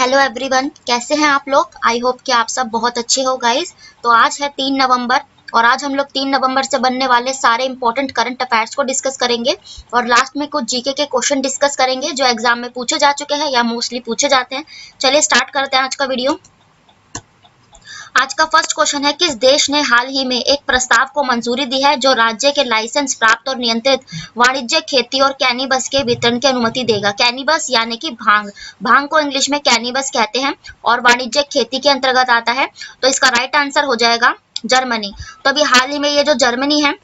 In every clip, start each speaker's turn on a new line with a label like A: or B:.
A: Hello everyone, कैसे हैं आप लोग। आई होप कि आप सब बहुत अच्छे हो गाइस। तो आज है 3 नवंबर और आज हम लोग 3 नवंबर से बनने वाले सारे इंपॉर्टेंट करंट अफेयर्स को डिस्कस करेंगे और लास्ट में कुछ जीके के क्वेश्चन डिस्कस करेंगे जो एग्जाम में पूछे जा चुके हैं या मोस्टली पूछे जाते हैं। चलिए स्टार्ट करते हैं आज का वीडियो। आज का फर्स्ट क्वेश्चन है, किस देश ने हाल ही में एक प्रस्ताव को मंजूरी दी है जो राज्य के लाइसेंस प्राप्त और नियंत्रित वाणिज्यिक खेती और कैनिबस के वितरण की अनुमति देगा। कैनिबस यानी कि भांग, भांग को इंग्लिश में कैनिबस कहते हैं और वाणिज्यिक खेती के अंतर्गत आता है। तो इसका राइट आंसर हो जाएगा जर्मनी। तो अभी हाल ही में ये जो जर्मनी है,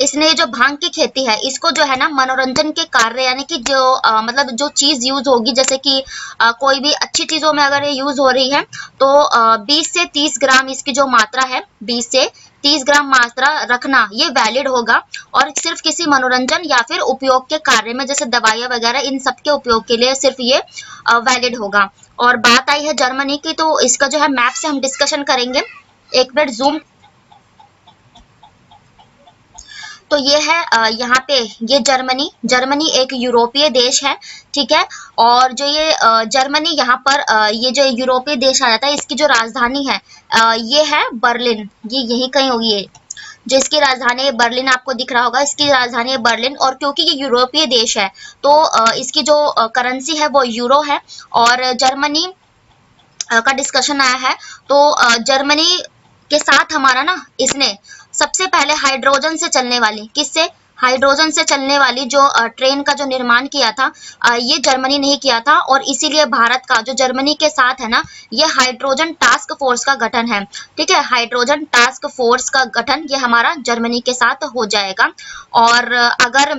A: इसने जो भांग की खेती है इसको जो है ना मनोरंजन के कार्य यानी कि जो मतलब जो चीज यूज होगी, जैसे कि कोई भी अच्छी चीजों में अगर ये यूज हो रही है तो 20 से 30 ग्राम इसकी जो मात्रा है 20 से 30 ग्राम मात्रा रखना ये वैलिड होगा और सिर्फ किसी मनोरंजन या फिर उपयोग के कार्य में जैसे दवाइयां वगैरह इन सब के उपयोग के लिए सिर्फ ये वैलिड होगा। और बात आई है जर्मनी की, तो इसका जो है मैप से हम डिस्कशन करेंगे। एक मिनट जूम। तो ये है यहाँ पे ये जर्मनी एक यूरोपीय देश है, ठीक है। और जो ये जर्मनी यहाँ पर ये जो यूरोपीय देश आ जाता है, इसकी जो राजधानी है ये है बर्लिन। ये यही कहीं होगी, ये जो इसकी राजधानी है बर्लिन आपको दिख रहा होगा, इसकी राजधानी है बर्लिन। और क्योंकि ये यूरोपीय देश है तो इसकी जो करेंसी है वो यूरो है। और जर्मनी का डिस्कशन आया है तो जर्मनी के साथ हमारा ना इसने सबसे पहले हाइड्रोजन से चलने वाली, किससे, हाइड्रोजन से चलने वाली जो ट्रेन का जो निर्माण किया था ये जर्मनी ने ही किया था। और इसीलिए भारत का जो जर्मनी के साथ है ना ये हाइड्रोजन टास्क फोर्स का गठन है, ठीक है। हाइड्रोजन टास्क फोर्स का गठन ये हमारा जर्मनी के साथ हो जाएगा। और अगर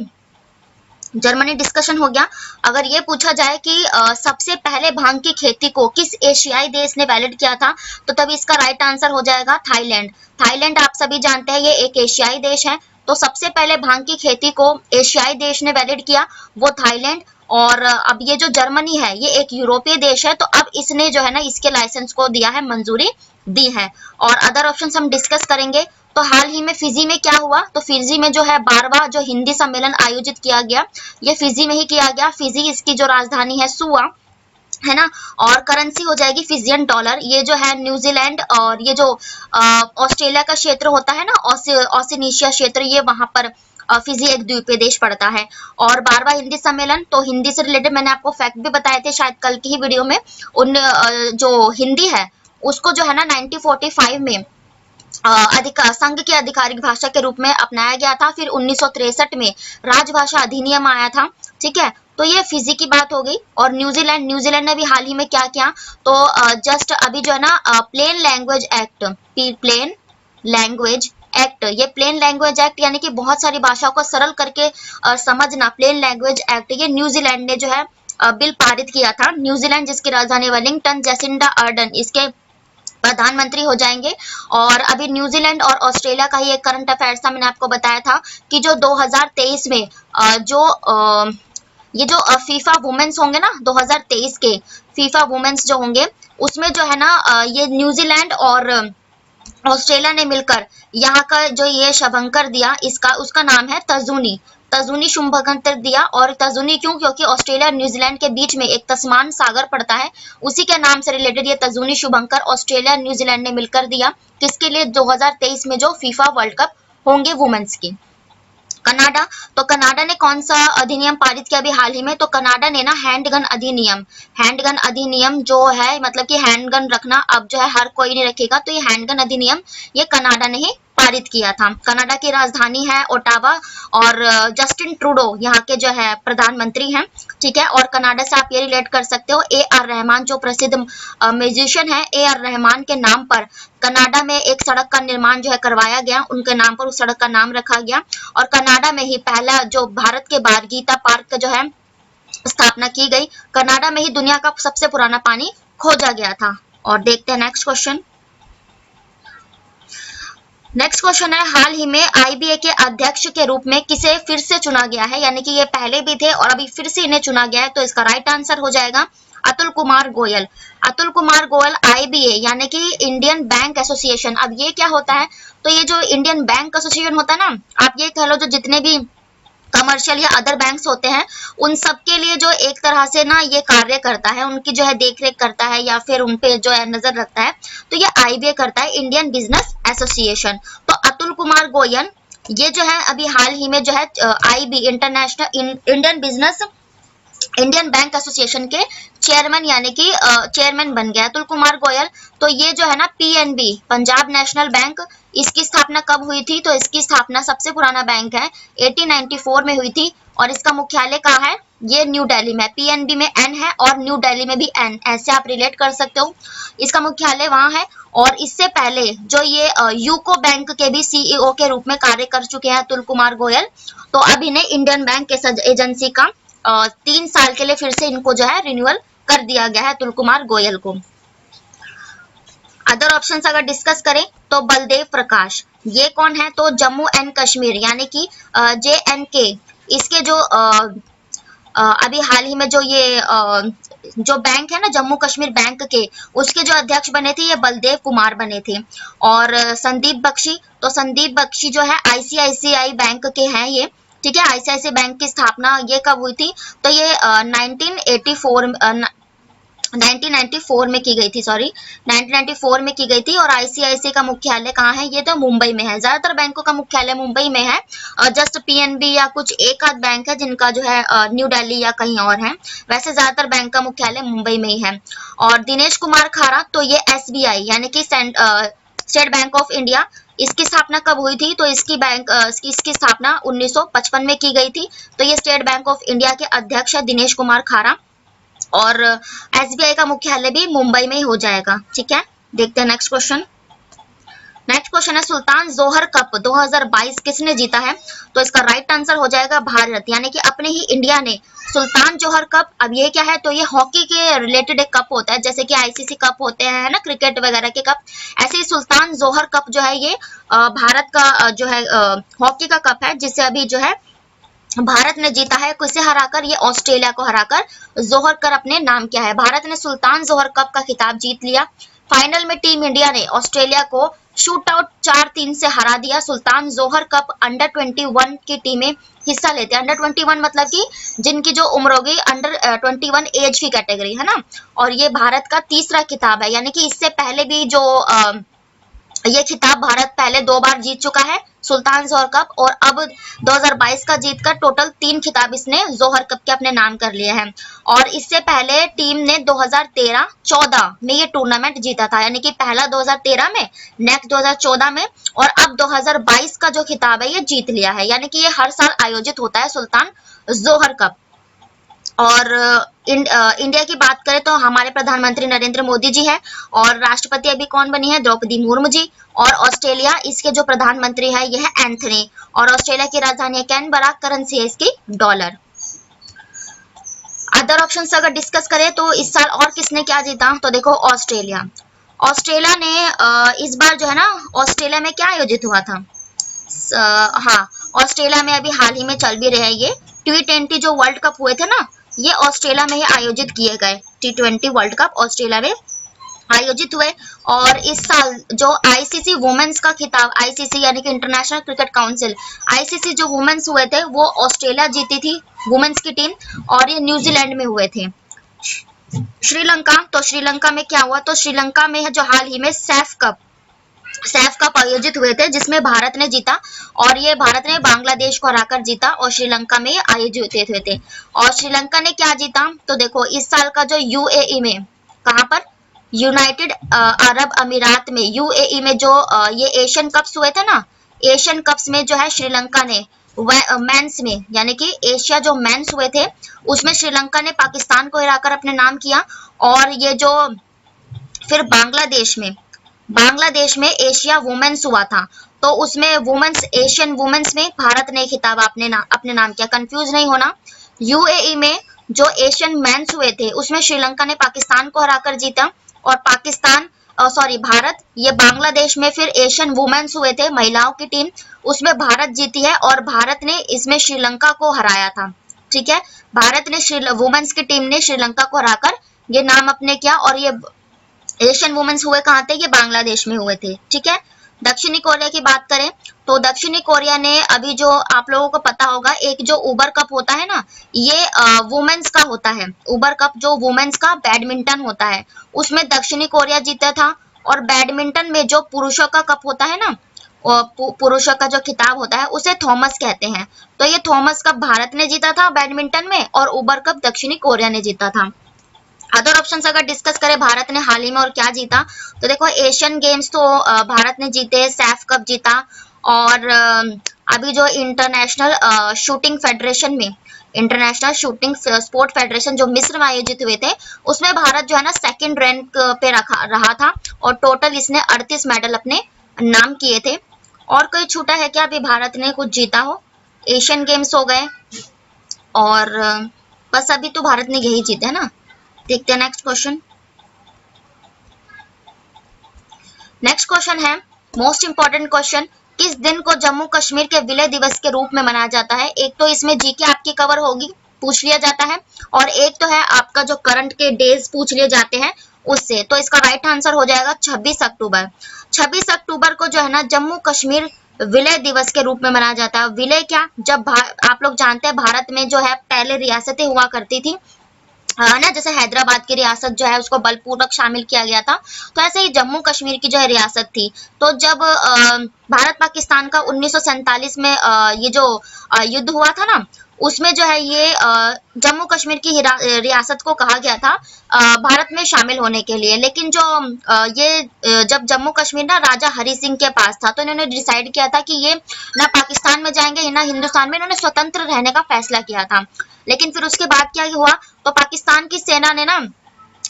A: जर्मनी डिस्कशन हो गया, अगर ये पूछा जाए कि सबसे पहले भांग की खेती को किस एशियाई देश ने वैलिड किया था तो तभी इसका राइट आंसर हो जाएगा थाईलैंड। थाईलैंड आप सभी जानते हैं ये एक एशियाई देश है, तो सबसे पहले भांग की खेती को एशियाई देश ने वैलिड किया वो थाईलैंड। और अब ये जो जर्मनी है ये एक यूरोपीय देश है, तो अब इसने जो है ना इसके लाइसेंस को दिया है, मंजूरी दी है। और अदर ऑप्शन हम डिस्कस करेंगे। तो हाल ही में फिजी में क्या हुआ, तो फिजी में जो है 12वां जो हिंदी सम्मेलन आयोजित किया गया ये फिजी में ही किया गया। फिजी इसकी जो राजधानी है सुआ है ना। और करेंसी हो जाएगी फिजियन डॉलर। ये जो है न्यूजीलैंड और ये जो ऑस्ट्रेलिया का क्षेत्र होता है ना ओशिनिया क्षेत्र, ये वहां पर फिजी एक द्वीपीय देश पड़ता है। और 12वां हिंदी सम्मेलन, तो हिंदी से रिलेटेड मैंने आपको फैक्ट भी बताए थे शायद कल की ही वीडियो में। उन जो हिंदी है उसको जो है ना 1945 में संघ की आधिकारिक भाषा के रूप में अपनाया गया था। फिर 1963 में राजभाषा अधिनियम आया था, ठीक है। तो ये फिजी की बात हो गई। और न्यूजीलैंड ने भी हाल ही में क्या किया, तो जस्ट अभी जो है ना प्लेन लैंग्वेज एक्ट, ये प्लेन लैंग्वेज एक्ट यानी कि बहुत सारी भाषाओं को सरल करके समझना, प्लेन लैंग्वेज एक्ट ये न्यूजीलैंड ने जो है बिल पारित किया था। न्यूजीलैंड जिसकी राजधानी वेलिंगटन, जेसिंडा अर्डन इसके प्रधानमंत्री हो जाएंगे। और अभी न्यूजीलैंड और ऑस्ट्रेलिया का ही एक करंट अफेयर्स था, मैंने आपको बताया था कि जो 2023 में ये जो फीफा वुमेन्स होंगे ना 2023 के फीफा वुमेन्स जो होंगे उसमें जो है ना ये न्यूजीलैंड और ऑस्ट्रेलिया ने मिलकर यहाँ का जो ये शुभंकर दिया, इसका उसका नाम है तजुनी शुभंकर दिया। और तजुनी क्यों, क्योंकि ऑस्ट्रेलिया और न्यूजीलैंड के बीच में एक तस्मान सागर पड़ता है, उसी के नाम से रिलेटेड ये तजुनी शुभंकर ऑस्ट्रेलिया और न्यूजीलैंड ने मिलकर दिया। किसके लिए, 2023 में जो फीफा वर्ल्ड कप होंगे वुमेन्स की। कनाडा, तो कनाडा ने कौन सा अधिनियम पारित किया अभी हाल ही में, तो कनाडा ने ना हैंडगन अधिनियम जो है, मतलब कि हैंडगन रखना अब जो है हर कोई नहीं रखेगा, तो ये हैंडगन अधिनियम ये कनाडा ने ही पारित किया था। कनाडा की राजधानी है ओटावा और जस्टिन ट्रूडो यहाँ के जो है प्रधानमंत्री हैं, ठीक है। और कनाडा से आप ये रिलेट कर सकते हो, AR रहमान जो प्रसिद्ध म्यूजिशियन है, AR रहमान के नाम पर कनाडा में एक सड़क का निर्माण जो है करवाया गया, उनके नाम पर उस सड़क का नाम रखा गया। और कनाडा में ही पहला जो भारत के बाहर गीता पार्क का जो है स्थापना की गई। कनाडा में ही दुनिया का सबसे पुराना पानी खोजा गया था। और देखते हैं नेक्स्ट क्वेश्चन। नेक्स्ट क्वेश्चन है, हाल ही में IBA के अध्यक्ष के रूप में किसे फिर से चुना गया है, यानी कि ये पहले भी थे और अभी फिर से इन्हें चुना गया है, तो इसका राइट आंसर हो जाएगा अतुल कुमार गोयल। अतुल कुमार गोयल IBA यानी कि इंडियन बैंक एसोसिएशन। अब ये क्या होता है, तो ये जो इंडियन बैंक एसोसिएशन होता है ना, आप ये कह लो जो जितने भी कमर्शियल या अदर बैंक्स होते हैं, उन सब के लिए जो एक तरह से ना ये कार्य करता है, उनकी जो है देख रेख करता है या फिर उन पे जो है नजर रखता है, तो ये आईबीए करता है, इंडियन बिजनेस एसोसिएशन। तो अतुल कुमार गोयल ये जो है अभी हाल ही में जो है IB international Indian bank association के चेयरमैन यानी कि चेयरमैन बन गया अतुल कुमार गोयल। तो ये जो है ना पीएनबी पंजाब नेशनल बैंक, इसकी स्थापना कब हुई थी? तो इसकी स्थापना सबसे पुराना बैंक है 1894 में हुई थी और इसका मुख्यालय कहाँ है? ये न्यू दिल्ली में। पीएनबी में एन है और न्यू दिल्ली में भी एन, ऐसे आप रिलेट कर सकते हो, इसका मुख्यालय वहां है। और इससे पहले जो ये यूको बैंक के भी सीईओ के रूप में कार्य कर चुके हैं अतुल कुमार गोयल। तो अब इन्हें इंडियन बैंक एजेंसी का 3 साल के लिए फिर से इनको जो है रिन्यूअल कर दिया गया है अतुल कुमार गोयल को। अदर ऑप्शंस अगर डिस्कस करें तो बलदेव प्रकाश, ये कौन है? तो जम्मू एंड कश्मीर यानी कि JNK, इसके जो अभी हाल ही में जो ये जो बैंक है ना जम्मू कश्मीर बैंक के, उसके जो अध्यक्ष बने थे ये बलदेव कुमार बने थे। और संदीप बख्शी, तो संदीप बख्शी जो है आईसीआईसीआई बैंक के हैं ये, ठीक है। आईसीआईसीआई बैंक की स्थापना ये कब हुई थी? तो ये 1994 में की गई थी, सॉरी 1994 में की गई थी। और आईसीआईसीआई का मुख्यालय कहाँ है? ये तो मुंबई में है, ज्यादातर बैंकों का मुख्यालय मुंबई में है। जस्ट पीएनबी या कुछ एक आध बैंक है जिनका जो है न्यू दिल्ली या कहीं और है, वैसे ज्यादातर बैंक का मुख्यालय मुंबई में ही है। और दिनेश कुमार खारा, तो ये एसबीआई यानी कि स्टेट बैंक ऑफ इंडिया, इसकी स्थापना कब हुई थी? तो इसकी स्थापना 1955 में की गई थी। तो ये स्टेट बैंक ऑफ इंडिया के अध्यक्ष है दिनेश कुमार खारा। और एसबीआई का मुख्यालय भी मुंबई में ही हो जाएगा, ठीक है। देखते हैं नेक्स्ट क्वेश्चन। नेक्स्ट क्वेश्चन है सुल्तान जोहर कप 2022 किसने जीता है? तो इसका राइट आंसर हो जाएगा भारत, यानी कि अपने ही इंडिया ने सुल्तान जोहर कप। अब ये क्या है? तो ये हॉकी के रिलेटेड एक कप होता है, जैसे कि आईसीसी कप होते हैं ना क्रिकेट वगैरह के कप, ऐसे ही सुल्तान जोहर कप जो है ये भारत का जो है हॉकी का कप है, जिसे अभी जो है भारत ने जीता है। किसे हराकर? ये ऑस्ट्रेलिया को हराकर जोहर कप अपने नाम किया है। भारत ने सुल्तान जोहर कप का खिताब जीत लिया। फाइनल में टीम इंडिया ने ऑस्ट्रेलिया को शूट आउट 4-3 से हरा दिया। सुल्तान जोहर कप अंडर 21 की टीमें हिस्सा लेते हैं। अंडर 21 मतलब कि जिनकी जो उम्र होगी अंडर 21 एज की कैटेगरी है ना। और ये भारत का तीसरा खिताब है, यानी कि इससे पहले भी जो ये खिताब भारत पहले 2 बार जीत चुका है सुल्तान जोहर कप, और अब 2022 का जीतकर टोटल 3 खिताब इसने जोहर कप के अपने नाम कर लिए हैं। और इससे पहले टीम ने 2013-14 में ये टूर्नामेंट जीता था, यानी कि पहला 2013 में, नेक्स्ट 2014 में, और अब 2022 का जो खिताब है ये जीत लिया है। यानी कि ये हर साल आयोजित होता है सुल्तान जोहर कप। और इंडिया की बात करें तो हमारे प्रधानमंत्री नरेंद्र मोदी जी हैं, और राष्ट्रपति अभी कौन बनी है? द्रौपदी मुर्मू जी। और ऑस्ट्रेलिया, इसके जो प्रधानमंत्री है ये है एंथनी, और ऑस्ट्रेलिया की राजधानी है कैनबरा, करेंसी है इसकी डॉलर। अदर ऑप्शन अगर डिस्कस करें तो इस साल और किसने क्या जीता? तो देखो ऑस्ट्रेलिया ने इस बार जो है ना, ऑस्ट्रेलिया में क्या आयोजित हुआ था? हाँ, ऑस्ट्रेलिया में अभी हाल ही में चल भी रहे हैं ये T20 जो वर्ल्ड कप हुए थे ना, ये ऑस्ट्रेलिया में ही आयोजित किए गए। T20 वर्ल्ड कप ऑस्ट्रेलिया में आयोजित हुए। और इस साल जो आईसीसी वुमेन्स का खिताब, आईसीसी यानी कि इंटरनेशनल क्रिकेट काउंसिल, आईसीसी जो वुमेन्स हुए थे वो ऑस्ट्रेलिया जीती थी वुमेन्स की टीम, और ये न्यूजीलैंड में हुए थे। श्रीलंका, तो श्रीलंका में क्या हुआ? तो श्रीलंका में जो हाल ही में सैफ कप आयोजित हुए थे, जिसमें भारत ने जीता, और ये भारत ने बांग्लादेश को हराकर जीता, और श्रीलंका में आयोजित हुए थे। और श्रीलंका ने क्या जीता? तो देखो इस साल का जो यूएई में, कहां पर? यूनाइटेड अरब अमीरात में, यूएई में जो ये एशियन कप्स हुए थे ना, एशियन कप्स में जो है श्रीलंका ने मेंस में, यानी कि एशिया जो मेंस हुए थे उसमें श्रीलंका ने पाकिस्तान को हराकर अपने नाम किया। और ये जो फिर बांग्लादेश में एशिया वुमेन्स हुआ था, तो उसमें वुमेन्स, एशियन वुमेन्स में भारत ने खिताब अपने नाम किया, कंफ्यूज नहीं होना। यूएई में जो एशियन मेंस हुए थे उसमें श्रीलंका ने पाकिस्तान को हराकर जीता, और भारत, ये बांग्लादेश में फिर एशियन वुमेन्स हुए थे महिलाओं की टीम, उसमें भारत जीती है, और भारत ने इसमें श्रीलंका को हराया था, ठीक है। भारत ने वुमेन्स की टीम ने श्रीलंका को हराकर ये नाम अपने किया, और ये एशियन वुमेन्स हुए कहाँ थे? ये बांग्लादेश में हुए थे, ठीक है। दक्षिणी कोरिया की बात करें तो दक्षिणी कोरिया ने अभी जो आप लोगों को पता होगा एक जो उबर कप होता है ना, ये वुमेन्स का होता है। उबर कप जो वुमेन्स का बैडमिंटन होता है उसमें दक्षिणी कोरिया जीता था। और बैडमिंटन में जो पुरुषों का कप होता है ना, और पुरुषों का जो खिताब होता है उसे थॉमस कहते हैं। तो ये थॉमस कप भारत ने जीता था बैडमिंटन में और उबर कप दक्षिणी कोरिया ने जीता था। अदर ऑप्शंस अगर डिस्कस करें भारत ने हाल ही में और क्या जीता, तो देखो एशियन गेम्स तो भारत ने जीते, सैफ कप जीता। और अभी जो इंटरनेशनल शूटिंग फेडरेशन में, इंटरनेशनल शूटिंग स्पोर्ट फेडरेशन जो मिस्र में आयोजित हुए थे, उसमें भारत जो है ना सेकंड रैंक पे रहा था। और टोटल इसने 38 मेडल अपने नाम किए थे। और कोई छूटा है क्या अभी भारत ने कुछ जीता हो? एशियन गेम्स हो गए और बस अभी तो भारत ने यही जीते है ना। देखते हैं नेक्स्ट क्वेश्चन। नेक्स्ट क्वेश्चन है मोस्ट इंपॉर्टेंट क्वेश्चन, किस दिन को जम्मू कश्मीर के विलय दिवस के रूप में मनाया जाता है? एक तो इसमें जीके आपकी कवर होगी, पूछ लिया जाता है, और एक तो है आपका जो करंट के डेज पूछ लिए जाते हैं उससे। तो इसका राइट आंसर हो जाएगा 26 अक्टूबर। 26 अक्टूबर को जो है ना जम्मू कश्मीर विलय दिवस के रूप में मनाया जाता है। विलय क्या, जब आप लोग जानते हैं भारत में जो है पहले रियासतें हुआ करती थी, हाँ ना, जैसे हैदराबाद की रियासत जो है उसको बलपूर्वक शामिल किया गया था, तो ऐसे ही जम्मू कश्मीर की जो है रियासत थी। तो जब भारत पाकिस्तान का 1947 में ये जो युद्ध हुआ था ना, उसमें जो है ये जम्मू कश्मीर की रियासत को कहा गया था भारत में शामिल होने के लिए। लेकिन जो जब जम्मू कश्मीर ना राजा हरि सिंह के पास था, तो इन्होंने डिसाइड किया था कि ये ना पाकिस्तान में जाएंगे ना हिंदुस्तान में, इन्होंने स्वतंत्र रहने का फैसला किया था। लेकिन फिर उसके बाद क्या हुआ, तो पाकिस्तान की सेना ने ना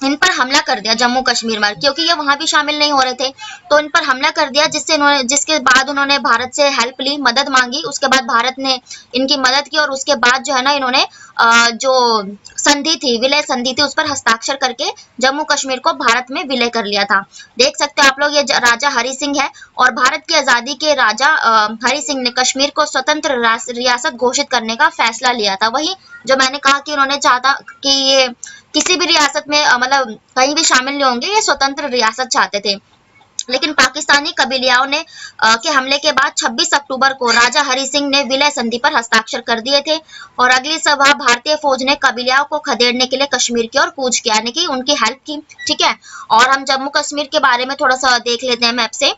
A: इन पर हमला कर दिया जम्मू कश्मीर में, क्योंकि ये वहां भी शामिल नहीं हो रहे थे। तो इन पर हमला कर दिया, जिसके बाद उन्होंने भारत से हेल्प ली, मदद मांगी। उसके बाद भारत ने इनकी मदद की और उसके बाद जो है ना इन्होंने जो संधि थी, विलय संधि थी, उस पर हस्ताक्षर करके जम्मू कश्मीर को भारत में विलय कर लिया था। देख सकते हो आप लोग, ये राजा हरि सिंह है और भारत की आजादी के राजा हरि सिंह ने कश्मीर को स्वतंत्र रियासत घोषित करने का फैसला लिया था। वही जो मैंने कहा कि उन्होंने चाहता कि ये किसी भी रियासत में मतलब कहीं भी शामिल नहीं होंगे, ये स्वतंत्र रियासत चाहते थे। लेकिन पाकिस्तानी कबीलियाओं ने के हमले के बाद 26 अक्टूबर को राजा हरि सिंह ने विलय संधि पर हस्ताक्षर कर दिए थे। और अगली सभा भारतीय फौज ने कबीलियाओं को खदेड़ने के लिए कश्मीर की ओर कूच किया, यानी कि उनकी हेल्प की। ठीक है, और हम जम्मू कश्मीर के बारे में थोड़ा सा देख लेते हैं मैप से।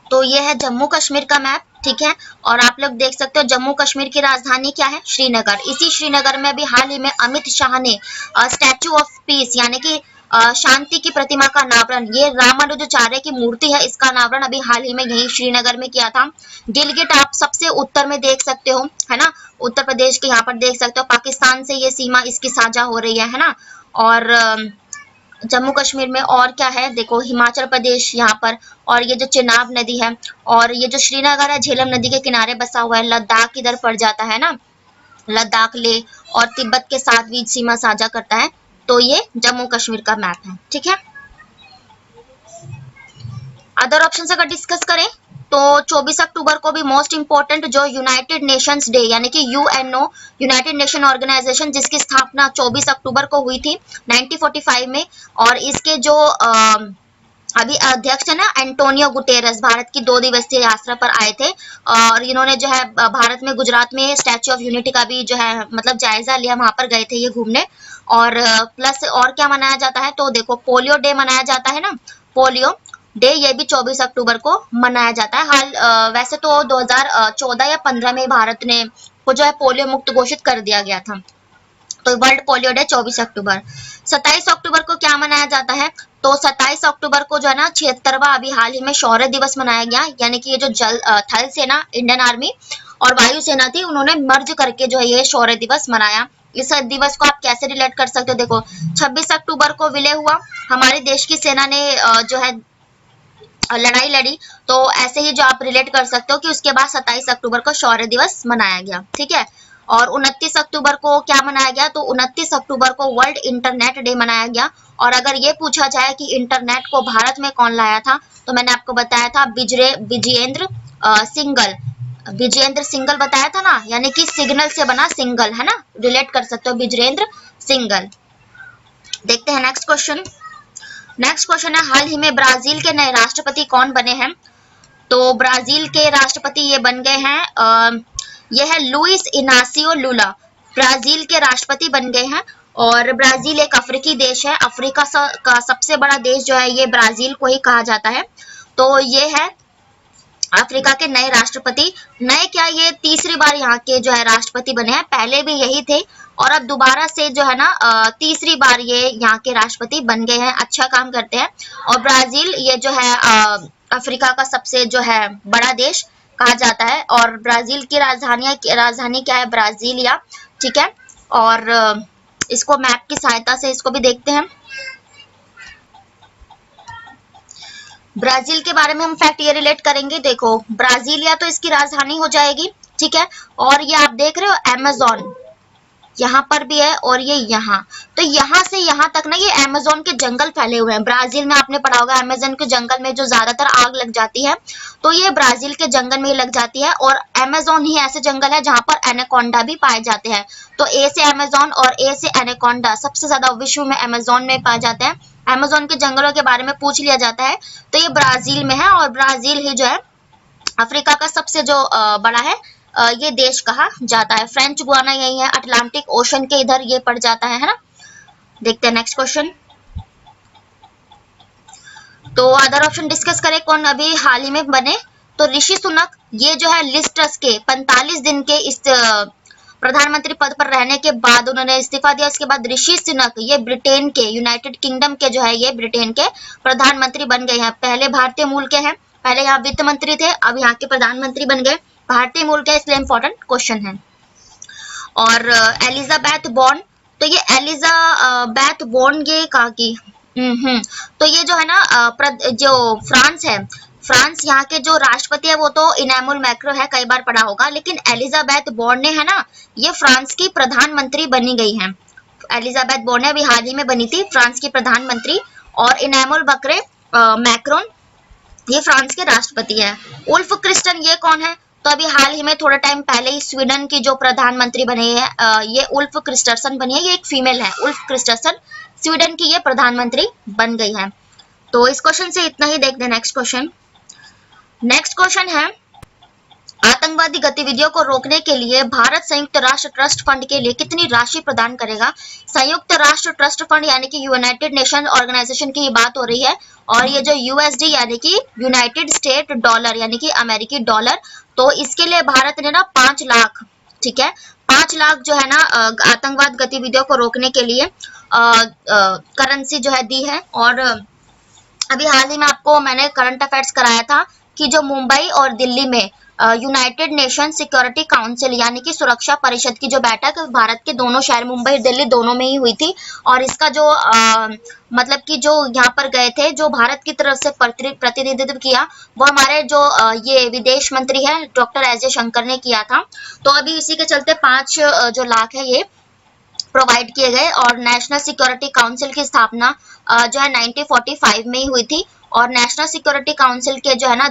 A: तो ये है जम्मू कश्मीर का मैप, ठीक है। और आप लोग देख सकते हो जम्मू कश्मीर की राजधानी क्या है, श्रीनगर। इसी श्रीनगर में अभी हाल ही में अमित शाह ने स्टैचू ऑफ पीस यानी कि शांति की प्रतिमा का अनावरण, ये रामानुजाचार्य की मूर्ति है, इसका अनावरण अभी हाल ही में यही श्रीनगर में किया था। गिलगिट आप सबसे उत्तर में देख सकते हो, है ना, उत्तर प्रदेश के यहाँ पर देख सकते हो, पाकिस्तान से ये सीमा इसकी साझा हो रही है ना। और जम्मू कश्मीर में और क्या है, देखो हिमाचल प्रदेश यहाँ पर, और ये जो चिनाब नदी है, और ये जो श्रीनगर है झेलम नदी के किनारे बसा हुआ है। लद्दाख इधर पड़ जाता है ना, लद्दाख ले और तिब्बत के साथ भी सीमा साझा करता है। तो ये जम्मू कश्मीर का मैप है, ठीक है। अदर ऑप्शन अगर डिस्कस करें तो 24 अक्टूबर को भी मोस्ट इंपोर्टेंट जो यूनाइटेड नेशंस डे यानी कि यूएनओ, यूनाइटेड नेशन ऑर्गेनाइजेशन, जिसकी स्थापना 24 अक्टूबर को हुई थी 1945 में। और इसके जो अभी अध्यक्ष है ना एंटोनियो गुटेरस, भारत की 2 दिवसीय यात्रा पर आए थे। और इन्होंने जो है भारत में गुजरात में स्टैच्यू ऑफ यूनिटी का भी जो है मतलब जायजा लिया, वहां पर गए थे ये घूमने। और प्लस और क्या मनाया जाता है, तो देखो पोलियो डे मनाया जाता है ना, पोलियो डे ये भी 24 अक्टूबर को मनाया जाता है। वैसे तो 2014 या 15 में भारत ने को जो है पोलियो मुक्त घोषित कर दिया गया था। तो वर्ल्ड पोलियो डे 24 अक्टूबर। 27 अक्टूबर को क्या मनाया जाता है, तो 27 अक्टूबर को जो है ना 76वां अभी हाल ही में शौर्य दिवस मनाया गया, यानी कि ये जो थल सेना, इंडियन आर्मी और वायु सेना थी, उन्होंने मर्ज करके जो है ये शौर्य दिवस मनाया। इस दिवस को आप कैसे रिलेट कर सकते हो, देखो 26 अक्टूबर को विलय हुआ, हमारे देश की सेना ने जो है लड़ाई लड़ी, तो ऐसे ही जो आप रिलेट कर सकते हो कि उसके बाद 27 अक्टूबर को शौर्य दिवस मनाया गया, ठीक है। और 29 अक्टूबर को क्या मनाया गया, तो 29 अक्टूबर को वर्ल्ड इंटरनेट डे मनाया गया। और अगर ये पूछा जाए कि इंटरनेट को भारत में कौन लाया था, तो मैंने आपको बताया था विजयेंद्र सिंगल, विजयेंद्र सिंगल बताया था ना, यानी कि सिग्नल से बना सिंगल, है ना, रिलेट कर सकते हो विजयेंद्र सिंगल। देखते हैं नेक्स्ट क्वेश्चन। नेक्स्ट क्वेश्चन है, हाल ही में ब्राजील के नए राष्ट्रपति कौन बने हैं? तो ब्राजील के राष्ट्रपति ये बन गए हैं, ये है लुइस इनासियो लुला, ब्राजील के राष्ट्रपति बन गए हैं। और ब्राजील एक अफ्रीकी देश है, अफ्रीका का सबसे बड़ा देश जो है ये ब्राजील को ही कहा जाता है। तो ये है अफ्रीका के नए राष्ट्रपति। नए क्या, ये तीसरी बार यहाँ के जो है राष्ट्रपति बने हैं, पहले भी यही थे और अब दोबारा से जो है ना तीसरी बार ये यहाँ के राष्ट्रपति बन गए हैं, अच्छा काम करते हैं। और ब्राजील ये जो है अफ्रीका का सबसे जो है बड़ा देश कहा जाता है। और ब्राजील की राजधानी क्या है? ब्राजीलिया, ठीक है। और इसको मैप की सहायता से इसको भी देखते हैं। ब्राजील के बारे में हम फैक्ट ये रिलेट करेंगे, देखो ब्राजीलिया तो इसकी राजधानी हो जाएगी, ठीक है। और ये आप देख रहे हो अमेज़न यहाँ पर भी है और ये यहाँ, तो यहाँ से यहाँ तक ना ये अमेज़न के जंगल फैले हुए हैं। ब्राजील में आपने पढ़ा होगा अमेज़न के जंगल में जो ज्यादातर आग लग जाती है, तो ये ब्राजील के जंगल में ही लग जाती है। और अमेज़न ही ऐसे जंगल है जहाँ पर एनाकोंडा भी पाए जाते हैं। तो ए से अमेज़न और ए से एनाकोंडा सबसे ज्यादा विश्व में अमेज़न में पाए जाते हैं। अमेज़न के जंगलों के बारे में पूछ लिया जाता है तो ये ब्राजील में है। और ब्राजील ही जो है अफ्रीका का सबसे जो बड़ा है ये देश कहा जाता है। फ्रेंच गुआना यही है, अटलांटिक ओशन के इधर ये पड़ जाता है ना। देखते हैं नेक्स्ट क्वेश्चन। तो अदर ऑप्शन डिस्कस करें, कौन अभी हाल ही में बने? तो ऋषि सुनक, ये जो है लिज ट्रस के 45 दिन के इस प्रधानमंत्री पद पर रहने के बाद उन्होंने इस्तीफा दिया। इसके बाद ऋषि सुनक ये ब्रिटेन के, यूनाइटेड किंगडम के जो है ये ब्रिटेन के प्रधानमंत्री बन गए हैं। पहले भारतीय मूल के हैं, पहले यहाँ वित्त मंत्री थे, अब यहाँ के प्रधानमंत्री बन गए। भारतीय मूल के, इसलिए इंपॉर्टेंट क्वेश्चन है। और एलिजाबेथ बॉर्न, तो ये एलिजाबेथ बॉर्न ये कहा की तो ये जो है ना जो फ्रांस है, फ्रांस यहाँ के जो राष्ट्रपति है वो तो इनामुल मैक्रो है, कई बार पढ़ा होगा। लेकिन एलिजाबेथ बॉर्न है ना, ये फ्रांस की प्रधानमंत्री बनी गई है। एलिजाबेथ बॉर्न अभी हाल ही में बनी थी फ्रांस की प्रधानमंत्री। और इनामुल मैक्रोन ये फ्रांस के राष्ट्रपति है। उल्फ क्रिस्टन ये कौन है? तो अभी हाल ही में थोड़ा टाइम पहले ही स्वीडन की जो प्रधानमंत्री बनी है ये उल्फ क्रिस्टरसन बनी है, ये एक फीमेल है। उल्फ क्रिस्टरसन स्वीडन की ये प्रधानमंत्री बन गई है। तो इस क्वेश्चन से इतना ही। देखते हैं नेक्स्ट क्वेश्चन। नेक्स्ट क्वेश्चन है, आतंकवादी गतिविधियों को रोकने के लिए भारत संयुक्त राष्ट्र ट्रस्ट फंड के लिए कितनी राशि प्रदान करेगा? संयुक्त राष्ट्र ट्रस्ट फंड यानी कि यूनाइटेड नेशन ऑर्गेनाइजेशन की बात हो रही है। और ये जो यूएसडी यानी कि यूनाइटेड स्टेट डॉलर यानी कि अमेरिकी डॉलर, तो इसके लिए भारत ने ना 5 लाख, ठीक है, 5 लाख जो है ना आतंकवाद गतिविधियों को रोकने के लिए करेंसी जो है दी है। और अभी हाल ही में आपको मैंने करंट अफेयर्स कराया था कि जो मुंबई और दिल्ली में यूनाइटेड नेशन सिक्योरिटी काउंसिल यानी कि सुरक्षा परिषद की जो बैठक भारत के दोनों शहर मुंबई दिल्ली दोनों में ही हुई थी। और इसका जो मतलब कि जो यहाँ पर गए थे, जो भारत की तरफ से प्रतिनिधित्व किया, वो हमारे जो ये विदेश मंत्री है डॉक्टर एस जयशंकर ने किया था। तो अभी इसी के चलते 5 जो लाख है ये प्रोवाइड किए गए। और नेशनल सिक्योरिटी काउंसिल की स्थापना जो है 1945 में ही हुई थी। और नेशनल सिक्योरिटी काउंसिल के जो है ना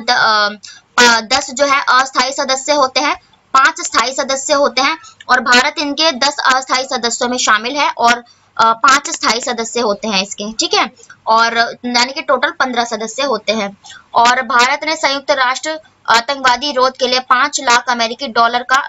A: 10 जो है अस्थायी सदस्य होते हैं, 5 स्थायी सदस्य होते हैं। और भारत इनके 10 अस्थायी सदस्यों में शामिल है और 5 स्थायी सदस्य होते हैं इसके, ठीक है। और यानी कि टोटल 15 सदस्य होते हैं। और भारत ने संयुक्त राष्ट्र आतंकवादी रोध के लिए 5 लाख अमेरिकी डॉलर का